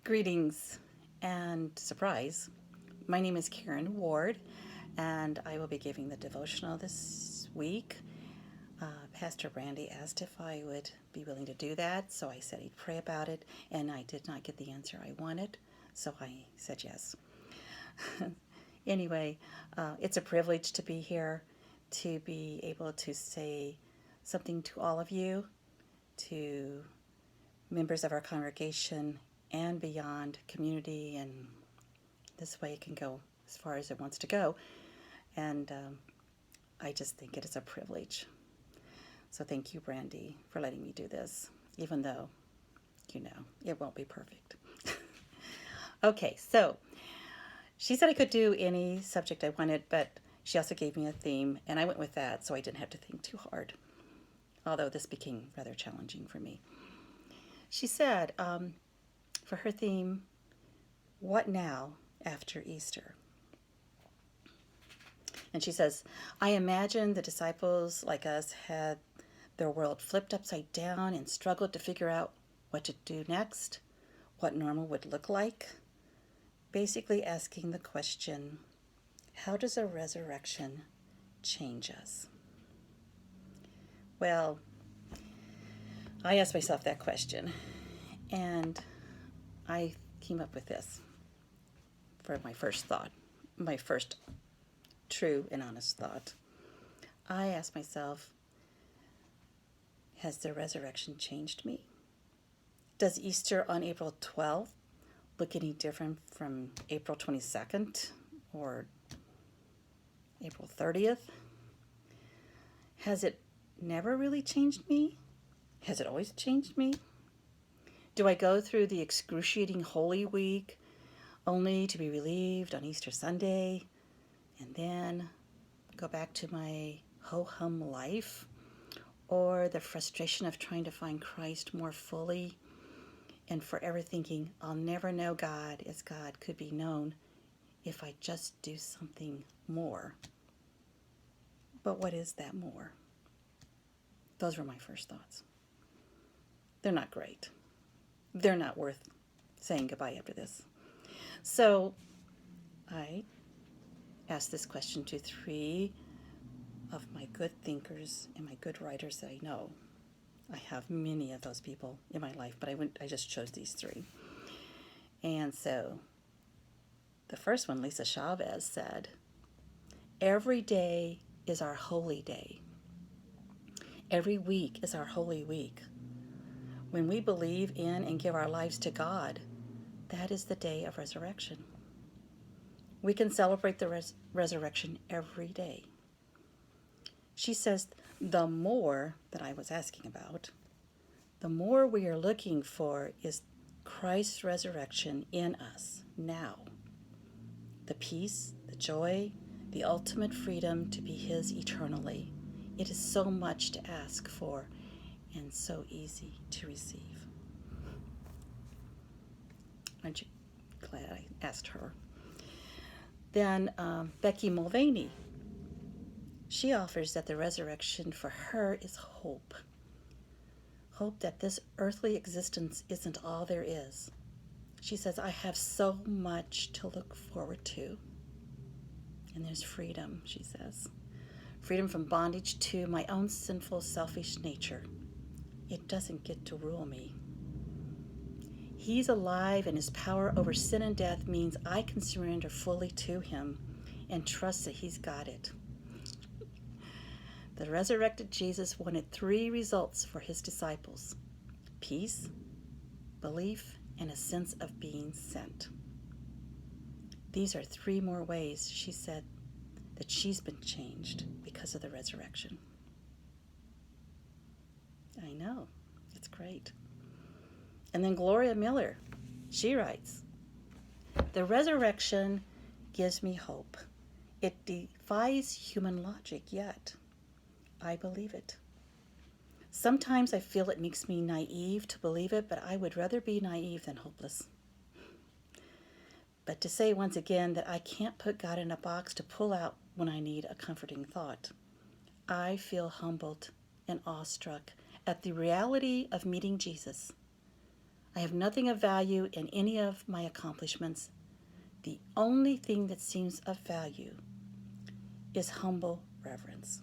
Greetings and surprise. My name is Karen Ward, and I will be giving the devotional this week. Pastor Brandy asked if I would be willing to do that, so I said he'd pray about it, and I did not get the answer I wanted, so I said yes. Anyway, it's a privilege to be here, to be able to say something to all of you, to members of our congregation and beyond community, and this way it can go as far as it wants to go. And I just think it is a privilege. So thank you, Brandy, for letting me do this, even though, it won't be perfect. Okay, so she said I could do any subject I wanted, but she also gave me a theme, and I went with that so I didn't have to think too hard, although this became rather challenging for me. She said, for her theme, what now after Easter? And she says, I imagine the disciples, like us, had their world flipped upside down and struggled to figure out what to do next, what normal would look like. Basically asking the question, how does a resurrection change us? Well, I asked myself that question, and I came up with this for my first thought, my first true and honest thought. I asked myself, has the resurrection changed me? Does Easter on April 12th look any different from April 22nd or April 30th? Has it never really changed me? Has it always changed me? Do I go through the excruciating Holy Week only to be relieved on Easter Sunday and then go back to my ho-hum life? Or the frustration of trying to find Christ more fully and forever thinking, I'll never know God as God could be known if I just do something more. But what is that more? Those were my first thoughts. They're not great. They're not worth saying goodbye after this. So I asked this question to three of my good thinkers and my good writers that I know. I have many of those people in my life, but I just chose these three. And so the first one, Lisa Chavez, said, every day is our holy day. Every week is our holy week. When we believe in and give our lives to God, that is the day of resurrection. We can celebrate the resurrection every day. She says the more that I was asking about, the more we are looking for is Christ's resurrection in us now. The peace, the joy, the ultimate freedom to be His eternally. It is so much to ask for and so easy to receive. Aren't you glad I asked her? Then Becky Mulvaney, she offers that the resurrection for her is hope. Hope that this earthly existence isn't all there is. She says, I have so much to look forward to. And there's freedom, she says. Freedom from bondage to my own sinful, selfish nature. It doesn't get to rule me. He's alive, and His power over sin and death means I can surrender fully to Him and trust that He's got it. The resurrected Jesus wanted three results for His disciples: peace, belief, and a sense of being sent. These are three more ways, she said, that she's been changed because of the resurrection. I know, it's great. And then Gloria Miller, she writes, the resurrection gives me hope. It defies human logic, yet I believe it. Sometimes I feel it makes me naive to believe it, but I would rather be naive than hopeless. But to say once again that I can't put God in a box to pull out when I need a comforting thought. I feel humbled and awestruck at the reality of meeting Jesus. I have nothing of value in any of my accomplishments. The only thing that seems of value is humble reverence.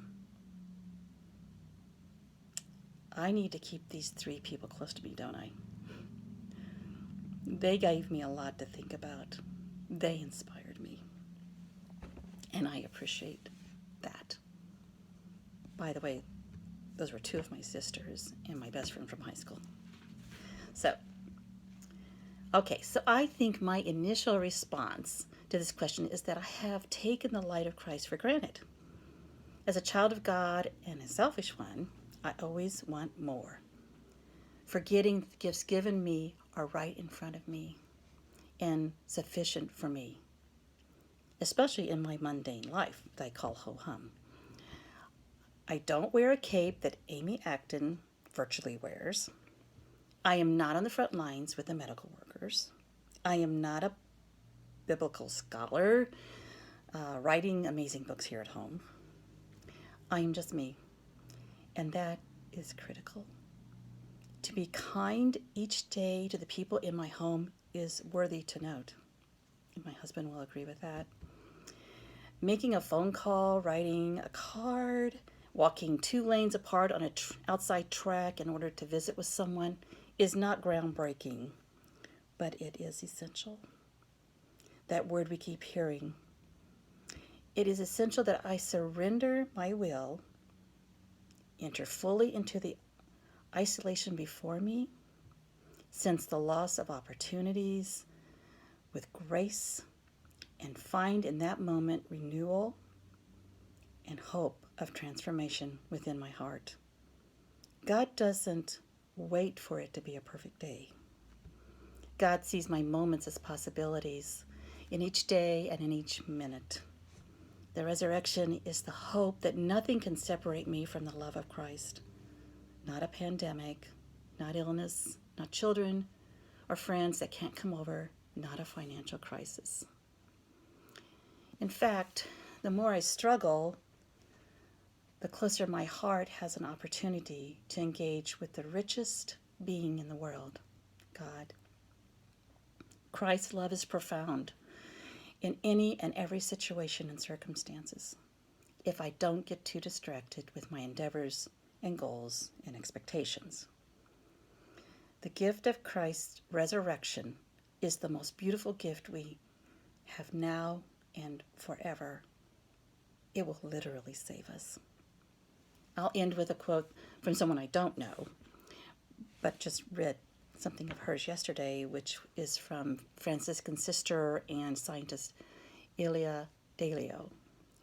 I need to keep these three people close to me, don't I? They gave me a lot to think about. They inspired me. And I appreciate that. By the way, those were two of my sisters and my best friend from high school. So I think my initial response to this question is that I have taken the light of Christ for granted. As a child of God and a selfish one, I always want more. Forgetting the gifts given me are right in front of me and sufficient for me, especially in my mundane life that I call ho-hum. I don't wear a cape that Amy Acton virtually wears. I am not on the front lines with the medical workers. I am not a biblical scholar writing amazing books here at home. I am just me, and that is critical. To be kind each day to the people in my home is worthy to note. My husband will agree with that. Making a phone call, writing a card, walking 2 lanes apart on an outside track in order to visit with someone is not groundbreaking, but it is essential. That word we keep hearing. It is essential that I surrender my will, enter fully into the isolation before me, sense the loss of opportunities with grace, and find in that moment renewal and hope of transformation within my heart. God doesn't wait for it to be a perfect day. God sees my moments as possibilities in each day and in each minute. The resurrection is the hope that nothing can separate me from the love of Christ. Not a pandemic, not illness, not children or friends that can't come over, not a financial crisis. In fact, the more I struggle, the closer my heart has an opportunity to engage with the richest being in the world, God. Christ's love is profound in any and every situation and circumstances if I don't get too distracted with my endeavors and goals and expectations. The gift of Christ's resurrection is the most beautiful gift we have now and forever. It will literally save us. I'll end with a quote from someone I don't know, but just read something of hers yesterday, which is from Franciscan sister and scientist Ilia Delio.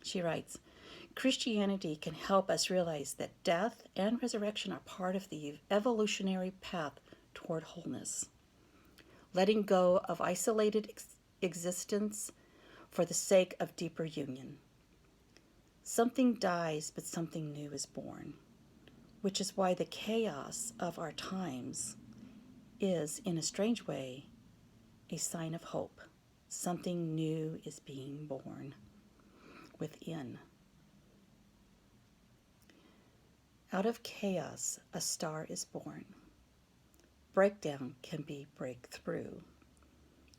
She writes, Christianity can help us realize that death and resurrection are part of the evolutionary path toward wholeness. Letting go of isolated existence for the sake of deeper union. Something dies, but something new is born, which is why the chaos of our times is, in a strange way, a sign of hope. Something new is being born within. Out of chaos, a star is born. Breakdown can be breakthrough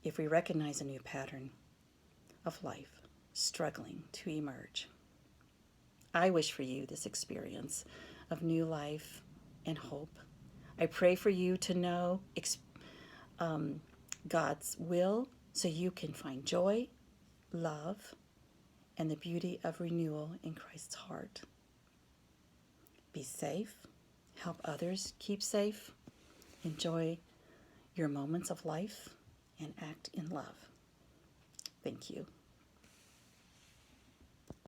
if we recognize a new pattern of life struggling to emerge. I wish for you this experience of new life and hope. I pray for you to know God's will so you can find joy, love, and the beauty of renewal in Christ's heart. Be safe, help others keep safe, enjoy your moments of life, and act in love. Thank you.